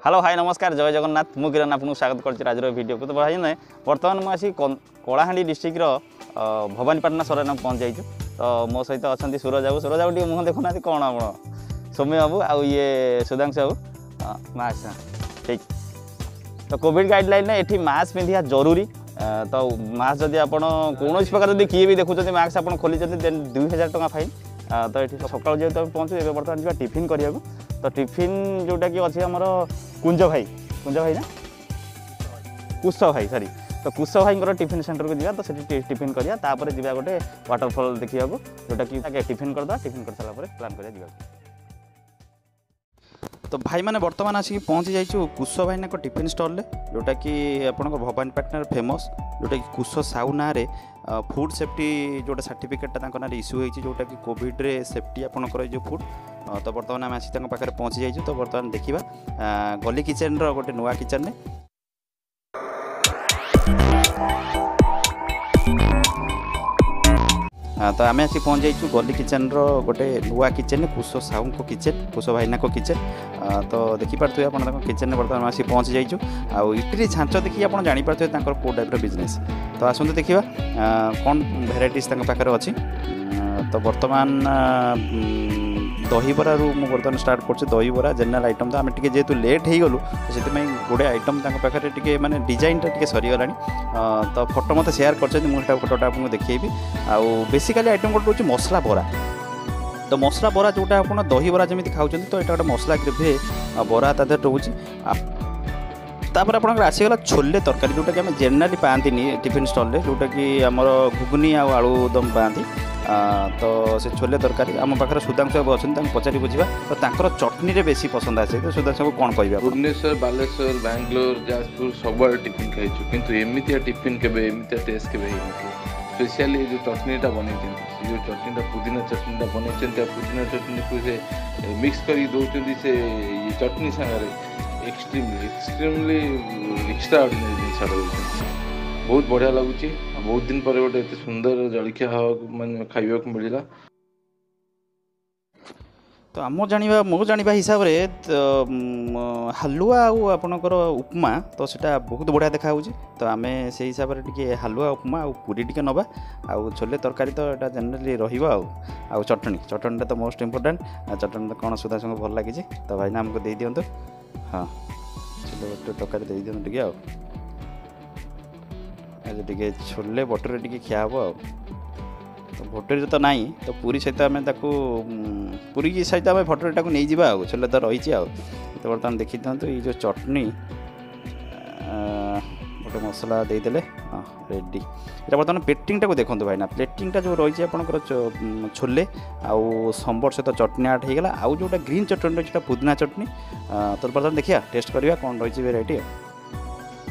Hello hi नमस्कार जय जगन्नाथ मु किरण आपको स्वागत करछि आज वीडियो को। तो भाई ने वर्तमान मु आसी कलाहांडी डिस्ट्रिक्ट रो भवानीपाटना सर पहुँच जाइछु। तो मो सहित अच्छा सूरज बाबू टी मुह देखुना कौन आप सौम्य बाबू आ ये सुधांशु बाबू मास्क ठीक। तो कोविड गाइडलाइन ने ये मास्क पिंधा जरूरी। तो मास्क जदि आप कौन प्रकार जब किए भी देखुं मास्क आप खोली 2000 टका फाइन। तो ये सकाल जेहतु पहुँचू ए बर्तमान जा टिफिन करा। तो टिफिन जोटा कि अच्छे आमर कुंज भाई ना कुश भाई सॉरी। तो कुश भाई टिफिन सेंटर को जावा। तो टिफिन करिया तापर जीवा गोटे वाटरफॉल देखा जोटा कि टिफिन करदा। टिफिन कर सारा प्लान करिया। तो भाई मैंने बर्तमान आसिक पहुँची जाइए कुश भाई ना टिफिन स्टल जोटा कि आप भवानीपाटना फेमस जोटा कि कुश साहू ना फूड सेफ्टी जोटा सर्टिफिकेटा ना इश्यू होती जोटा कि कोविड रे सेफ्टी आपंकर जो फूड। तो बर्तमान आम आसी पाखे पहुँची जाइए। तो बर्तमान देखा गली किचेन गोटे नुआ किचेन। तो आम आसी पहुँच जाइए गली किचेन गोटे नुआ किचेन कुश साहू को किचेन कुश भाईना को किचेन। तो देखिपे आप किचेन बर्तमान आसी पहुँची जाइए। आउ इटली छांच देखिए आप जापे कौ टाइप बिजनेस। तो आसतु देखा कौन भेराइटीज पाखे अच्छी। तो बर्तमान दहीबरा बर्तमान स्टार्ट कर दहीबरा जनरल आइटम। तो आम टे जेहतु लेट हो गलु से गोटे आइटम पाखे टे माने डिजाइन टे सरीगला। तो फोटो मत सेयार कर फोटोटा आपको देखी। आउ बेसिकाली आइटम गोटे हूँ मसला बरा। तो मसला बरा जोटा आप दही बरा जमी खाऊँ। तो यहाँ गोटे मसला ग्रेवी बरा तादेह रोचे। तापर आप आसीगला छोले तरकारी जोटा कि आम जेनराली पाती टिफिन स्टल जोटा कि आमर घुगुनी आलू दम पाती। तो से छोले तरकारी आम पाखे सुधांशु बाबू अच्छा पचारि बुझा। तो तांकर चटनी रे बेसी पसंद आसे। तो सुधांशु बाबू कौन कह भुवनेश्वर बालेश्वर बैंगलोर जाजपुर सब टिफिन खाई किंतु एमती टिफिन के टेस्ट के स्पेशली जो चटनीटा बनई जो चटनीटा पुदीना चटनीटा बनई पुदीना चटनी को से मिक्स कर दौरान से चटनी सागर एक्सट्रीमली एक्स्ट्रा ऑर्डिनरी जिन बहुत बढ़िया लगुच। बहुत दिन पर गोटे एत सुंदर जलखिया माने खाइबा को मिला। तो आम जाना मो जाना हिसाब से हालुआ आपणकर उपमा तो सीटा बहुत बढ़िया देखा। तो आम से हिसाब से हालुआ उपमा आ पूरी टी नवा आउ छोले तरकारी। तो यहाँ जेनराली रहा चटनी तो मोस्ट इम्पोर्टाट। चटनी तो कौन सुधा संग भल लगी। तो भाई आमको दे दिंतु। हाँ छोले तरकारी दे दिंतु टे टे छोले बटरे टे खिया हम। तो भटरी तो नाई तो पूरी सहित आम पूरी सहित आम भटरीटा को नहीं जावा। छोले तो रही। तो बर्तमान देखी था ये जो चटनी गोटे मसला देदेले हाँ रेडी। ये बर्तमान पेटिंगटा को देखो भाई ना प्लेटिंगटा जो रही है आपंकर छोले आउ संबर सहित चटनी आट होगा। आउ जोटा ग्रीन चटनी रही पुदीना चटनी। तो बर्तमान देखिए टेस्ट करवा कौन रही वेराइटी।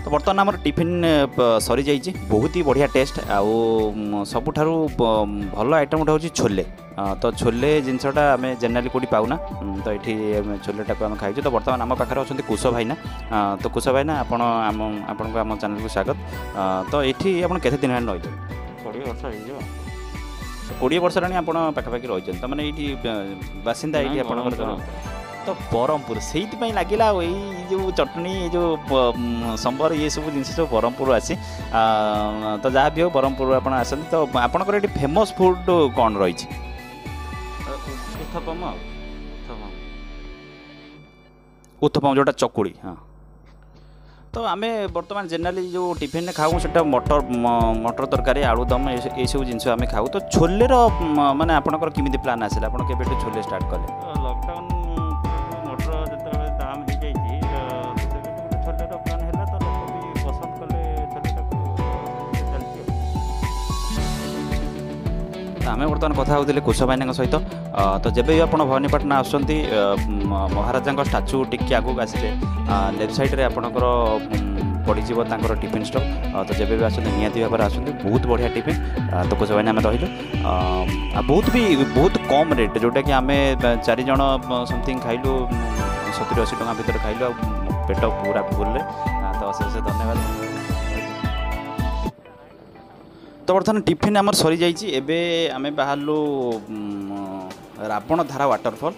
तो बर्तमान आम टिफिन सरी जाइए बहुत ही बढ़िया टेस्ट। आउ सबुठारु भल आइटम गोटे हूँ छोले। तो छोले जिनसटा आम जेनराली कौटी पाऊना। तो ये छोलेटा को आम खाई। तो बर्तमान आम पाखे अच्छा कुश भाईना। तो कुश भाईना आपण को आम चैनल को स्वागत। तो ये आप केते दिन रही 20 वर्ष हो 20 वर्ष रानी आप पाखापाखि रही। तो मैंने ये बासिंदा ये आप तो ब्रह्मपुर से लगे जो चटनी जो संबर ये सब जिन सब ब्रह्मपुर आसी। तो जहाँ भी हो ब्रह्मपुर आप आसती। तो आपंकर ये फेमस फूड कौन रही उत्थपम जोटा चकुड़ी। हाँ तो आम बर्तमान जेनराली जो टिफिन खाऊ से मटर तरकारी आलू दम ये सब जिन आम खाऊ। तो छोले माने आपंकर केमी प्लान आसला आप छोले स्टार्ट कले लॉकडाउन दाम हो जाए छोले प्लान है। तो लोग भी पसंद कले छोले आम बर्तमान कथा होते कुश भाईना सहित। तो जब भी आप भवानीपाटना आसुँच महाराजा स्टाच्यू टिके आगू आसिले लेफ्ट साइड्रे आपणकर पड़ीजर टिफिन स्टल। तो जब भी आसते निहाती भाव में आसते बहुत बढ़िया टिफिन। तो कुछ भाई आम रही बहुत कम रेट जोटा कि आम 4 जन समथिंग खाइलु 70-80 टका भितर खाइलु पेट पूरा फुल। तो अशेष धन्यवाद। तो बर्तमान टिफिन आमर सरी जाइए। एबे आमे बाहरलु रावण धारा वाटरफॉल।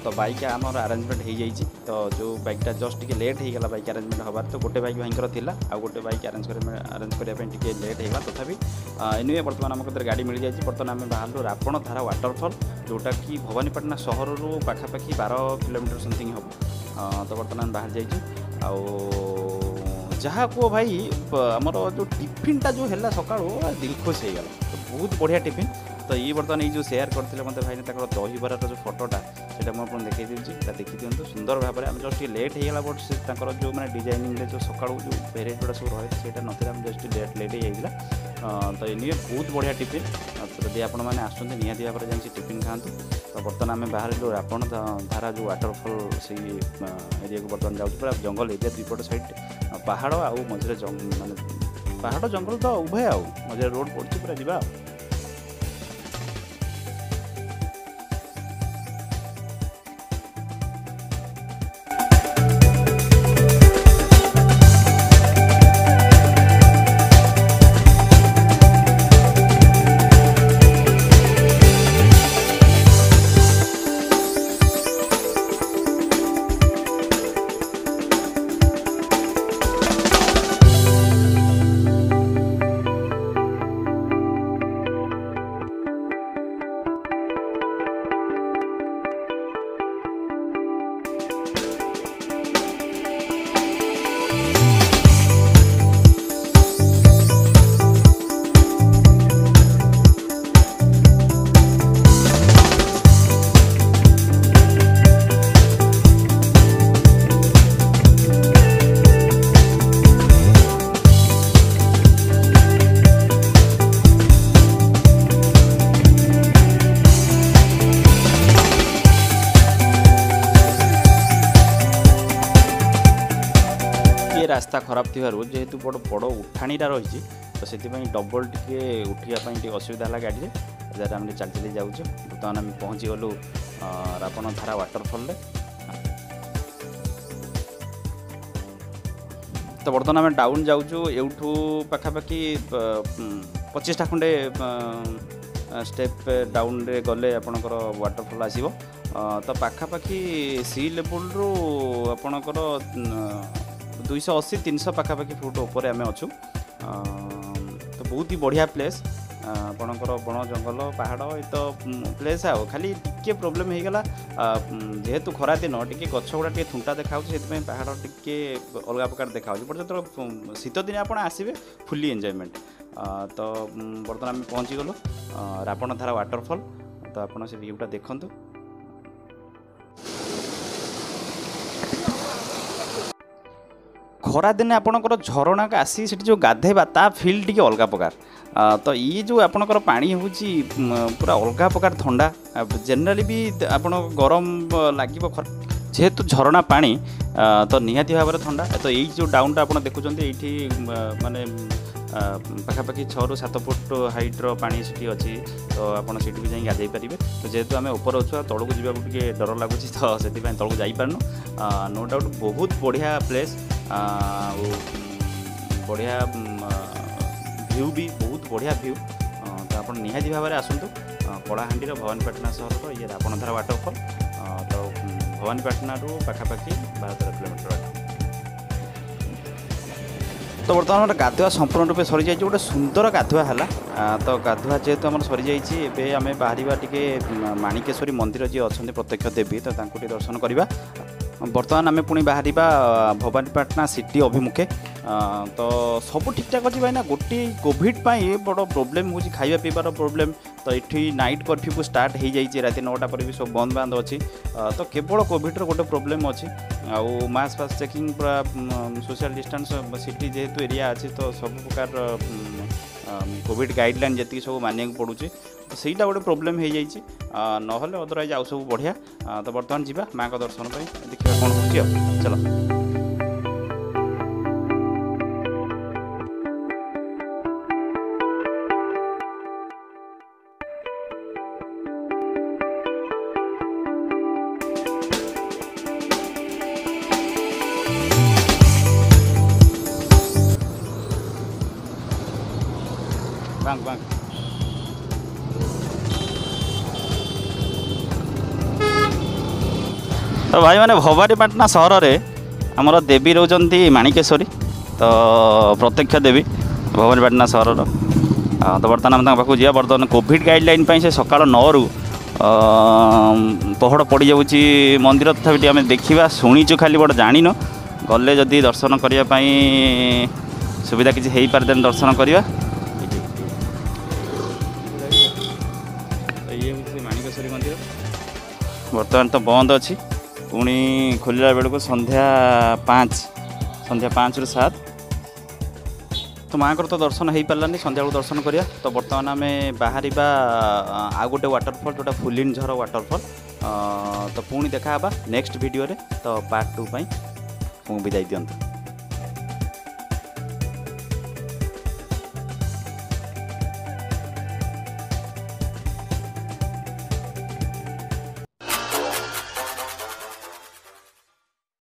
तो बाइक आमर आरेंजमेंट हो जाइए तो जो बाइकटा जस्ट टिके लेट हो गला बाइक आरेंजमेंट हबार तो गोटे बाइक भाईंकर थिला आ गोटे बाइक अरेंज करने टिके लेट होगा तथापि एनिवे बर्तमान आम कते गाड़ी मिल जाइए बर्तमान आम बाहर रापण धारा वाटरफॉल जोटा कि भवानीपाटना सहर रू पाखापाखि 12 किलोमीटर समथिंग हम तो बर्तमान बाहर जाइए जहाँ को भाई आमर जो टिफिनटा जो है सका दिल खुश हो गला तो बहुत बढ़िया टिफिन तो ये बर्तमान ये जो शेयर करते मत भाई दहीबर जो फोटोटा से मुझे देखी दूसरी देखी दिखाँ सुंदर भाव में जस्ट लेट होगा बट से जो मैंने डिजाइनिंग जो सका जो भेराइटी गुड़ा सब रही है ना जस्ट लेट होगा तो ये बहुत बढ़िया टिफिन तो जब आप निहाती भाव में टिफिन खातु तो बर्तमान आम बाहर रापण धारा जो वाटरफॉल से एरिया को बर्तमान जाऊँ पूरा जंगल एरिया दुईपट साइड पहाड़ आउ मझे मानते पहाड़ जंगल तो उभय आउ मझे रोड पड़े पूरा जावा रास्ता खराब थी जेहेतु बड़ बड़ उठाणीटा रही तो से डबल टे उठापी असुविधा है गाड़ी जहाँ आम चल चली जाऊँ बर्तमान आम पहुँची गलु रापण धारा वाटरफॉल तो बर्तमान आम डाउन जाऊँ एठू पाखापाखि 25टा खंडे स्टेप डाउन रे गले आपणकर वाटरफॉल आसीबो तो पाखापाखि सी लेवल रू आपणकर 280-300 पाखापाखि फुट ऊपर आम अच्छू तो बहुत ही बढ़िया प्लेस आपणकर बण जंगल पहाड़ ये तो प्लेस आ खाली टिके प्रोब्लेम हो गला जेहेतु खरा दिन टिके गछ गुड़ा टे थुंटा देखा से पहाड़ टिके अलग प्रकार देखा बट जो शीत दिन आप आसबे फुली एंजॉयमेंट तो बर्तमान आम पहुँची गलु रापण धारा वाटरफॉल तो आप से व्यूटा देखु खरा दिन आपणकर झरणा का आसी से जो गाधेबा ता फील टी अलग प्रकार तो ये जो आपणकर पानी हूँ पूरा अलग प्रकार ठंडा जनरली भी आप गरम लगे जेहेतु झरणा पानी तो निहाती भाव में ठंडा तो यही जो डाउनटा आप देखुं ये माने पाखापाखि 6 ରୁ 7 फुट हाइट्र पानी से अच्छी तो आपड़ से भी जाए गाधे पारे तो जेहेतु आम ऊपर अच्छे तौक जावाक डर लगुच तो से तौक जापारनु नो डाउट बहुत बढ़िया प्लेस बढ़िया व्यू भी बहुत बढ़िया व्यू तो आप निहाती भाव में आसतु कलाहांडी भवानीपाटना सहर ये रापण धारा वाटरफॉल तो भवानीपाटना पाखापाखि 12-13 किलोमीटर तो बर्तमान गाधुआ संपूर्ण रूप सरी जाइए गोटे सुंदर गाधुआ है तो गाधुआ जेहेतु आम सरी जाइए आम बाहर टे माणिकेश्वरी मंदिर जी अच्छा प्रत्यक्ष देवी तो दर्शन करवा बर्तमान आम पुणी बाहर भवानीपाटना सिटी अभिमुखे तो सब ठीक ठाक अच्छी भाई गोटे कोविड बड़ प्रोब्लेम हो खाଇବା पीबार प्रोब्लेम तो ये नाइट कर्फ्यू स्टार्ट हो जाइए रात 9टा पर भी सब बंद बांध अच्छी तो केवल कोविड गोटे प्रोब्लेम अच्छी आउ मास्क फास्क चेकिंग पूरा सोशल डिस्टेंस सिटी जेहेतु एरिया अच्छी तो सब प्रकार कोविड गाइडलाइन जी सब मानिया पड़ुचे तो सहीटा गोटे प्रोब्लेम हो जाइए ना अदरवाइज आउ सब बढ़िया तो बर्तमान जावा माँ का दर्शन पर देखा कौन हो चलो बांग तो भाई मैंने भवानीपाटना सहर में आमर देवी रोचंती माणिकेश्वरी तो प्रत्यक्ष देवी भवानीपाटना सहर तो बर्तमान आम पाखु जा बर्तमान कोविड गाइडलाइन से सका 9 रु पहड़ पड़ जाऊँगी मंदिर तथापि आम देखा शुणीचु खाली बड़ जान गले जदि दर्शन करने सुविधा किसी हो पारे देन दर्शन करवा। ये माणिकेश्वरी मंदिर बर्तमान तो बंद अच्छी पुणी खोलला बेलू को संध्या 5 ରୁ 7 तो माँ तो दर्शन हो पारानी संध्या दर्शन करिया। तो बर्तमान आम बाहर आ गोटे वाटरफॉल जोटा फुलिन झर वाटरफॉल तो पुणी देखा नेक्स्ट वीडियो रे। तो पार्ट 2 विदाई दियंतु।